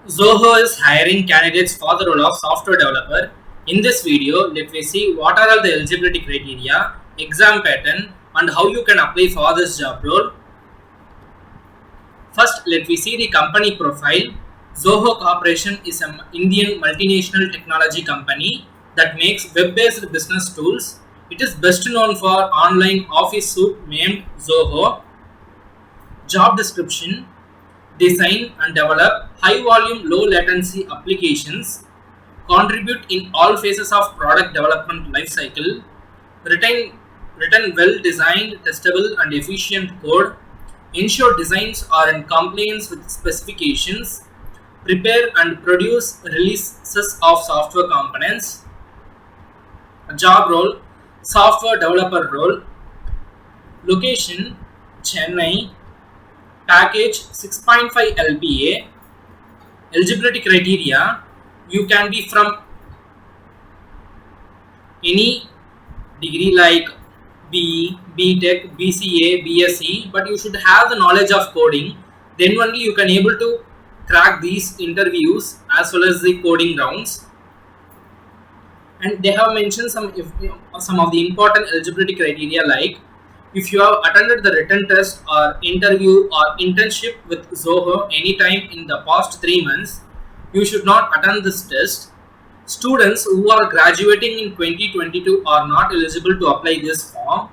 Zoho is hiring candidates for the role of software developer. In this video, let me see what are all the eligibility criteria, exam pattern, and how you can apply for this job role. First, let me see the company profile. Zoho Corporation is an Indian multinational technology company that makes web-based business tools. It is best known for online office suite named Zoho. Job description: design and develop high volume, low latency applications, contribute in all phases of product development lifecycle, written, written well designed, testable, and efficient code, ensure designs are in compliance with specifications, prepare and produce releases of software components. Job role: software developer role, location Chennai, package 6.5 LPA. Eligibility criteria: you can be from any degree like BE, BTech, BCA, BSc, but you should have the knowledge of coding. Then only you can able to crack these interviews as well as the coding rounds. And they have mentioned some of the important eligibility criteria like if you have attended the written test or interview or internship with Zoho anytime in the past 3 months, you should not attend this test. Students who are graduating in 2022 are not eligible to apply this form.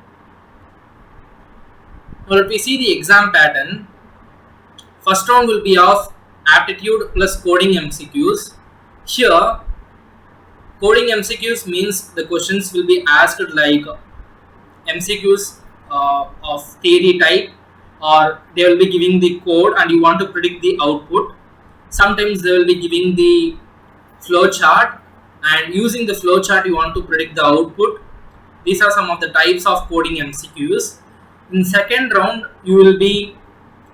Now let me see the exam pattern. First round will be of aptitude plus coding MCQs. Here, coding MCQs means the questions will be asked like MCQs of theory type, or they will be giving the code and you want to predict the output. Sometimes they will be giving the flow chart, and using the flow chart you want to predict the output. These are some of the types of coding MCQs. In second round, you will be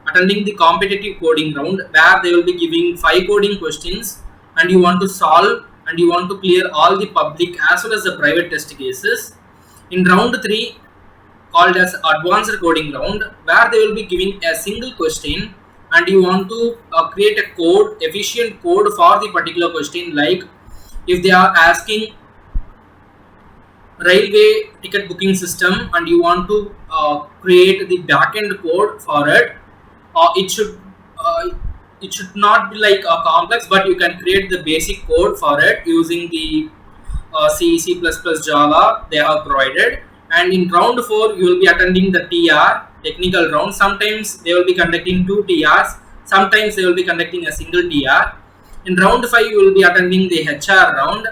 attending the competitive coding round where they will be giving 5 coding questions and you want to solve and you want to clear all the public as well as the private test cases. In round 3, called as advanced coding round, where they will be giving a single question and you want to create a code, efficient code for the particular question. Like if they are asking railway ticket booking system and you want to create the backend code for it, uh, it should not be like a complex, but you can create the basic code for it using the C, C++, Java they have provided. And in round 4, you will be attending the TR technical round. Sometimes they will be conducting 2 TRs, sometimes they will be conducting a single TR. In round 5, you will be attending the HR round.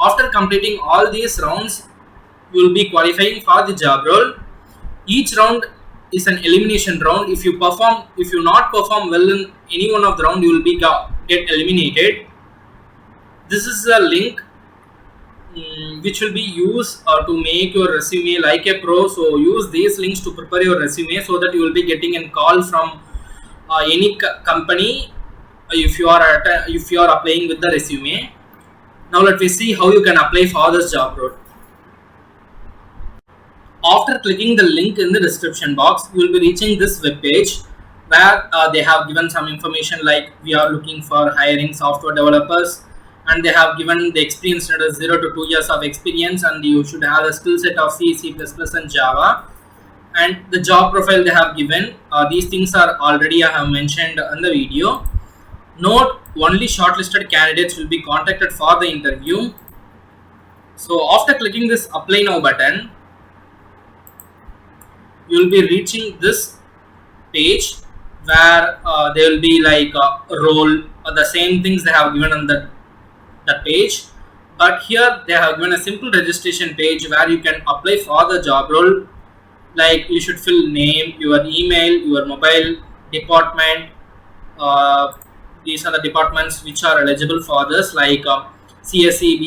After completing all these rounds, you will be qualifying for the job role. Each round is an elimination round. If you not perform well in any one of the round, you will be get eliminated. This is a link which will be used to make your resume like a pro. So use these links to prepare your resume so that you will be getting a call from any company if you are applying with the resume. Now let me see how you can apply for this job role. After clicking the link in the description box, you will be reaching this web page where they have given some information like we are looking for hiring software developers, and they have given the experience at 0 to 2 years of experience, and you should have a skill set of C, C++, and Java. And the job profile they have given, these things are already I have mentioned in the video. Note, only shortlisted candidates will be contacted for the interview. So after clicking this apply now button, you will be reaching this page where there will be like a role or the same things they have given on that page, but here they have given a simple registration page where you can apply for the job role. Like you should fill name, your email, your mobile, department. These are the departments which are eligible for this, like CSE,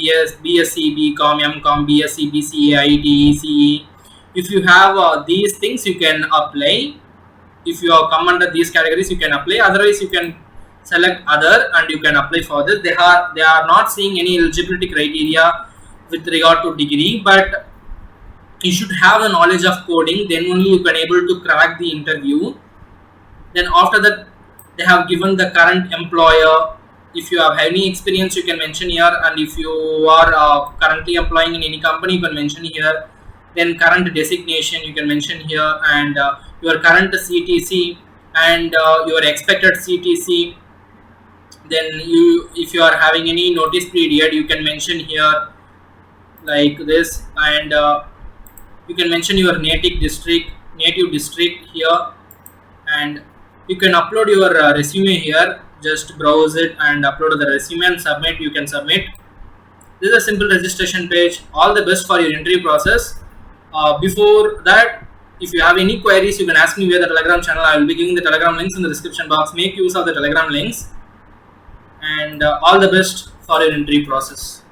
BSc, BCom, MCom, BSc, BCA, IT, CE. If you have these things, you can apply. If you have come under these categories, you can apply. Otherwise, you can select other and you can apply for this. They are not seeing any eligibility criteria with regard to degree, but you should have the knowledge of coding. Then only you can able to crack the interview. Then after that, they have given the current employer. If you have any experience, you can mention here, and if you are currently employing in any company, you can mention here. Then current designation you can mention here, and your current CTC, and your expected CTC. Then if you are having any notice period, you can mention here like this, and you can mention your native district here, and you can upload your resume here. Just browse it and upload the resume and submit. You can submit. This is a simple registration page. All the best for your interview process. Before that, if you have any queries, you can ask me via the Telegram channel. I will be giving the Telegram links in the description box. Make use of the Telegram links, and all the best for your interview process.